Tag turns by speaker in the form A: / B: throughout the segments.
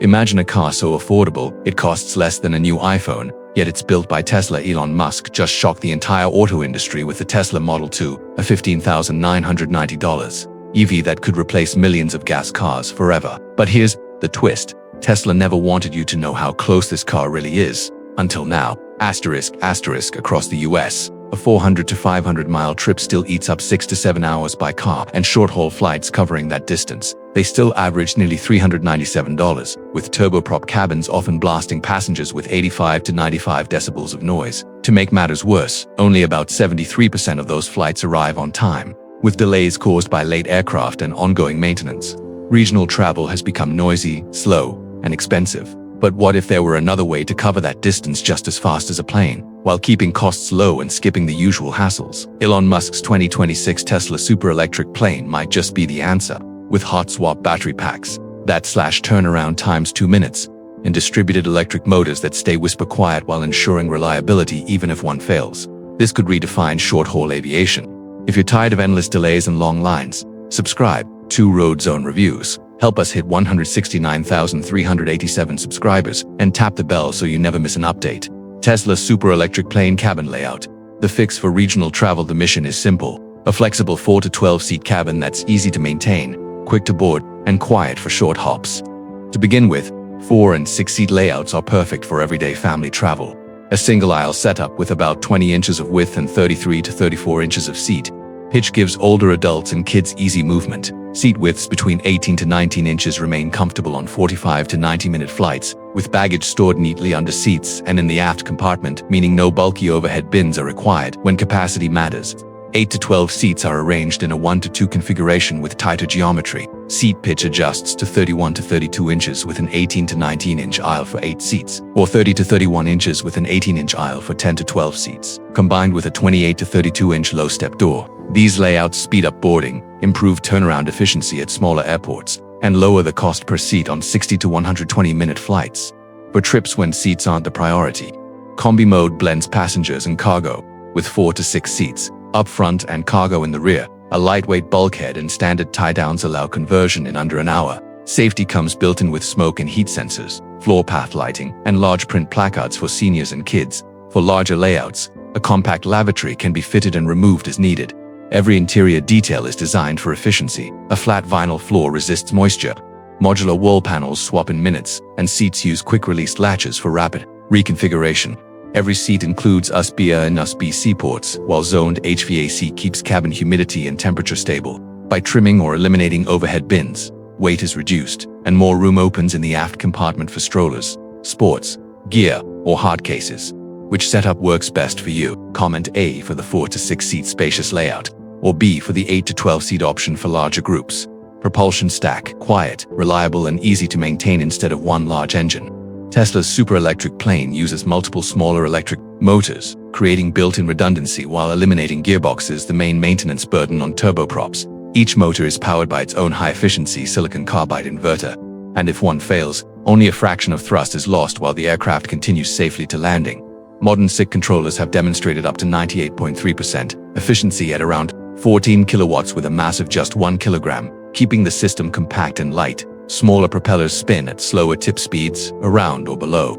A: Imagine a car so affordable, it costs less than a new iPhone, yet it's built by Tesla. Elon Musk just shocked the entire auto industry with the Tesla Model 2, a $15,990 EV that could replace millions of gas cars forever. But here's the twist. Tesla never wanted you to know how close this car really is. Until now. Across the US, a 400 to 500 mile trip still eats up 6 to 7 hours by car, and short-haul flights covering that distance, they still average nearly $397, with turboprop cabins often blasting passengers with 85 to 95 decibels of noise. To make matters worse, only about 73% of those flights arrive on time, with delays caused by late aircraft and ongoing maintenance. Regional travel has become noisy, slow, and expensive. But what if there were another way to cover that distance just as fast as a plane, while keeping costs low and skipping the usual hassles? Elon Musk's 2026 Tesla super electric plane might just be the answer. With hot swap battery packs that slash turnaround times 2 minutes, and distributed electric motors that stay whisper quiet while ensuring reliability even if one fails. This could redefine short-haul aviation. If you're tired of endless delays and long lines, subscribe to Road Zone Reviews. Help us hit 169,387 subscribers and tap the bell so you never miss an update. Tesla super electric plane cabin layout. The fix for regional travel. The mission is simple. A flexible 4 to 12 seat cabin that's easy to maintain, quick to board, and quiet for short hops. To begin with, 4 and 6 seat layouts are perfect for everyday family travel. A single aisle setup with about 20 inches of width and 33 to 34 inches of seat pitch gives older adults and kids easy movement. Seat widths between 18 to 19 inches remain comfortable on 45 to 90-minute flights, with baggage stored neatly under seats and in the aft compartment, meaning no bulky overhead bins are required when capacity matters. 8 to 12 seats are arranged in a 1 to 2 configuration with tighter geometry. Seat pitch adjusts to 31 to 32 inches with an 18 to 19-inch aisle for 8 seats, or 30 to 31 inches with an 18-inch aisle for 10 to 12 seats, combined with a 28 to 32-inch low-step door. These layouts speed up boarding, improve turnaround efficiency at smaller airports, and lower the cost per seat on 60 to 120-minute flights. For trips when seats aren't the priority, Combi mode blends passengers and cargo, with 4 to 6 seats up front and cargo in the rear. A lightweight bulkhead and standard tie-downs allow conversion in under an hour. Safety comes built-in with smoke and heat sensors, floor path lighting, and large print placards for seniors and kids. For larger layouts, a compact lavatory can be fitted and removed as needed. Every interior detail is designed for efficiency. A flat vinyl floor resists moisture. Modular wall panels swap in minutes, and seats use quick-release latches for rapid reconfiguration. Every seat includes USB-A and USB-C ports, while zoned HVAC keeps cabin humidity and temperature stable. By trimming or eliminating overhead bins, weight is reduced, and more room opens in the aft compartment for strollers, sports, gear, or hard cases. Which setup works best for you? Comment A for the 4 to 6 seat spacious layout, or B for the 8 to 12 seat option for larger groups. Propulsion stack, quiet, reliable, and easy to maintain instead of one large engine. Tesla's super electric plane uses multiple smaller electric motors, creating built-in redundancy while eliminating gearboxes, the main maintenance burden on turboprops. Each motor is powered by its own high-efficiency silicon carbide inverter, and if one fails, only a fraction of thrust is lost while the aircraft continues safely to landing. Modern SiC controllers have demonstrated up to 98.3% efficiency at around 14 kilowatts with a mass of just 1 kilogram, keeping the system compact and light. Smaller propellers spin at slower tip speeds, around or below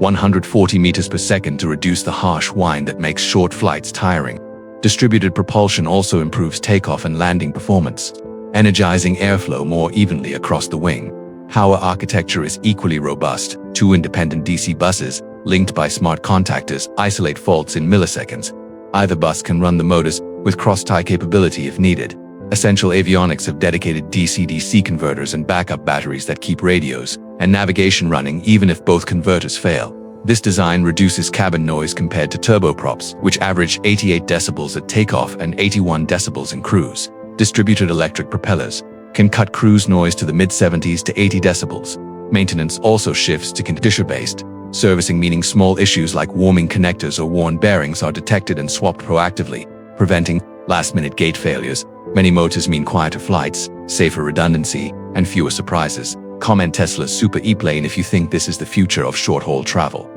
A: 140 meters per second to reduce the harsh whine that makes short flights tiring. Distributed propulsion also improves takeoff and landing performance, energizing airflow more evenly across the wing. Power architecture is equally robust. 2 independent DC buses, linked by smart contactors, isolate faults in milliseconds. Either bus can run the motors with cross-tie capability if needed. Essential avionics have dedicated DC-DC converters and backup batteries that keep radios and navigation running even if both converters fail. This design reduces cabin noise compared to turboprops, which average 88 decibels at takeoff and 81 decibels in cruise. Distributed electric propellers can cut cruise noise to the mid-70s to 80 decibels. Maintenance also shifts to condition-based servicing, meaning small issues like warming connectors or worn bearings are detected and swapped proactively, preventing last-minute gate failures. Many motors mean quieter flights, safer redundancy, and fewer surprises. Comment Tesla's Super E-Plane if you think this is the future of short-haul travel.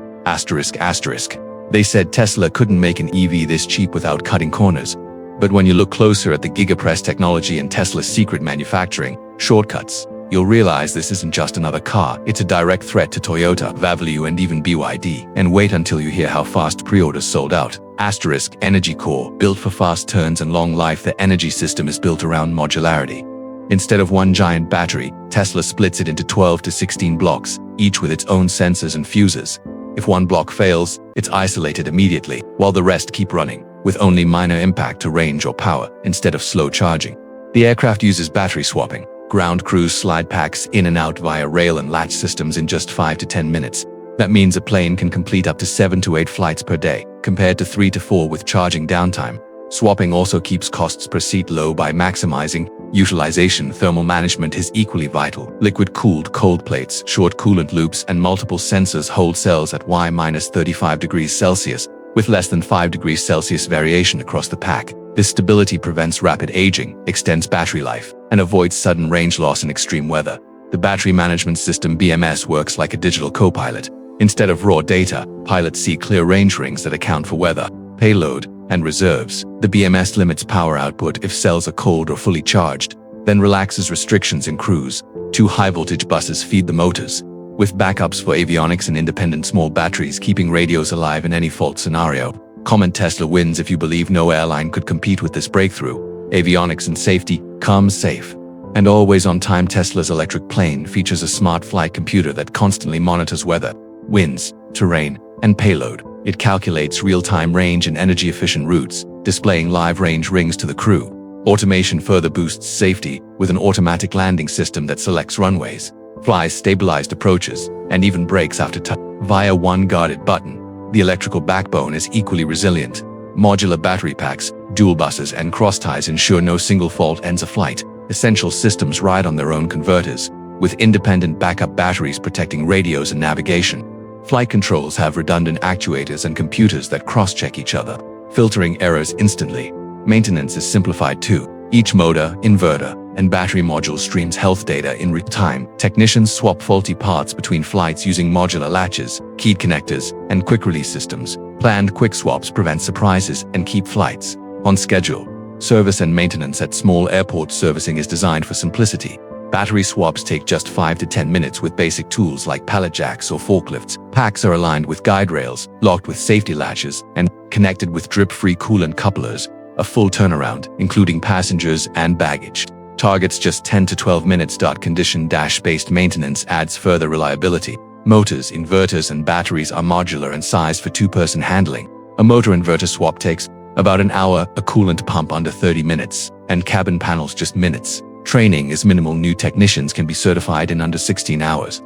A: They said Tesla couldn't make an EV this cheap without cutting corners. But when you look closer at the gigapress technology and Tesla's secret manufacturing shortcuts, you'll realize this isn't just another car, it's a direct threat to Toyota, Valeo, and even BYD. And wait until you hear how fast pre-orders sold out. Asterisk Energy Core. Built for fast turns and long life, the energy system is built around modularity. Instead of one giant battery, Tesla splits it into 12 to 16 blocks, each with its own sensors and fuses. If one block fails, it's isolated immediately, while the rest keep running, with only minor impact to range or power, instead of slow charging. The aircraft uses battery swapping. Ground crews slide packs in and out via rail and latch systems in just 5 to 10 minutes. That means a plane can complete up to 7 to 8 flights per day, compared to 3 to 4 with charging downtime. Swapping also keeps costs per seat low by maximizing utilization. Thermal management is equally vital. Liquid-cooled cold plates, short coolant loops, and multiple sensors hold cells at Y-35 degrees Celsius, with less than 5 degrees Celsius variation across the pack. This stability prevents rapid aging, extends battery life, and avoids sudden range loss in extreme weather. The battery management system BMS works like a digital co-pilot. Instead of raw data, pilots see clear range rings that account for weather, payload, and reserves. The BMS limits power output if cells are cold or fully charged, then relaxes restrictions in cruise. 2 high-voltage buses feed the motors, with backups for avionics and independent small batteries keeping radios alive in any fault scenario. Comment Tesla wins if you believe no airline could compete with this breakthrough. Avionics and safety, comes safe. And always on time. Tesla's electric plane features a smart flight computer that constantly monitors weather, winds, terrain, and payload. It calculates real-time range and energy-efficient routes, displaying live range rings to the crew. Automation further boosts safety with an automatic landing system that selects runways, flies stabilized approaches, and even brakes after touch via one guarded button. The electrical backbone is equally resilient. Modular battery packs, dual buses, and cross ties ensure no single fault ends a flight. Essential systems ride on their own converters, with independent backup batteries protecting radios and navigation. Flight controls have redundant actuators and computers that cross-check each other, filtering errors instantly. Maintenance is simplified too. Each motor, inverter, and battery module streams health data in real time. Technicians swap faulty parts between flights using modular latches, keyed connectors, and quick-release systems. Planned quick swaps prevent surprises and keep flights on schedule. Service and maintenance at small airport servicing is designed for simplicity. Battery swaps take just 5 to 10 minutes with basic tools like pallet jacks or forklifts. Packs are aligned with guide rails, locked with safety latches, and connected with drip-free coolant couplers. A full turnaround, including passengers and baggage. Targets just 10 to 12 minutes. Condition-based maintenance adds further reliability. Motors, inverters, and batteries are modular and sized for 2-person handling. A motor inverter swap takes about an hour, a coolant pump under 30 minutes, and cabin panels just minutes. Training is minimal. New technicians can be certified in under 16 hours.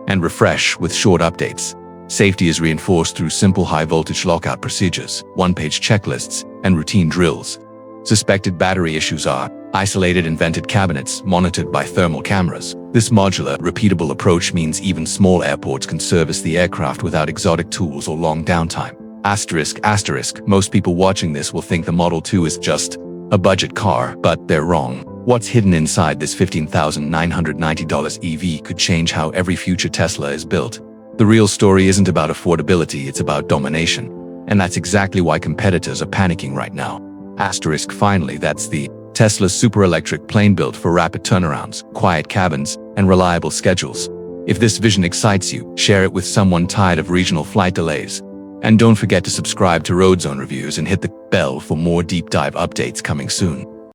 A: And refresh with short updates. Safety is reinforced through simple high-voltage lockout procedures, one-page checklists, and routine drills. Suspected battery issues are isolated and vented cabinets monitored by thermal cameras. This modular, repeatable approach means even small airports can service the aircraft without exotic tools or long downtime. ***. Most people watching this will think the Model 2 is just a budget car, but they're wrong. What's hidden inside this $15,990 EV could change how every future Tesla is built. The real story isn't about affordability, it's about domination. And that's exactly why competitors are panicking right now. Finally, that's the Tesla super electric plane built for rapid turnarounds, quiet cabins, and reliable schedules. If this vision excites you, share it with someone tired of regional flight delays. And don't forget to subscribe to Road Zone Reviews and hit the bell for more deep dive updates coming soon.